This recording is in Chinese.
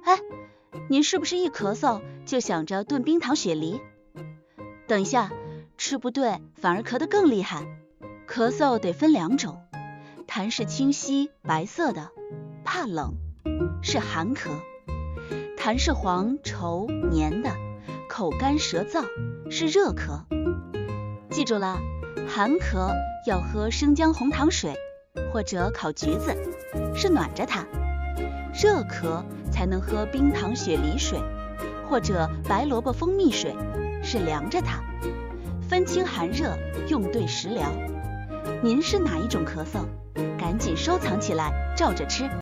哎，您是不是一咳嗽就想着炖冰糖雪梨？等一下，吃不对反而咳得更厉害。咳嗽得分2种，痰是清晰白色的，怕冷，是寒咳；痰是黄稠黏的，口干舌燥，是热咳。记住了，寒咳要喝生姜红糖水或者烤橘子，是暖着它；热咳才能喝冰糖雪梨水或者白萝卜蜂蜜水，是凉着它。分清寒热，用对食疗。您是哪一种咳嗽？赶紧收藏起来，照着吃。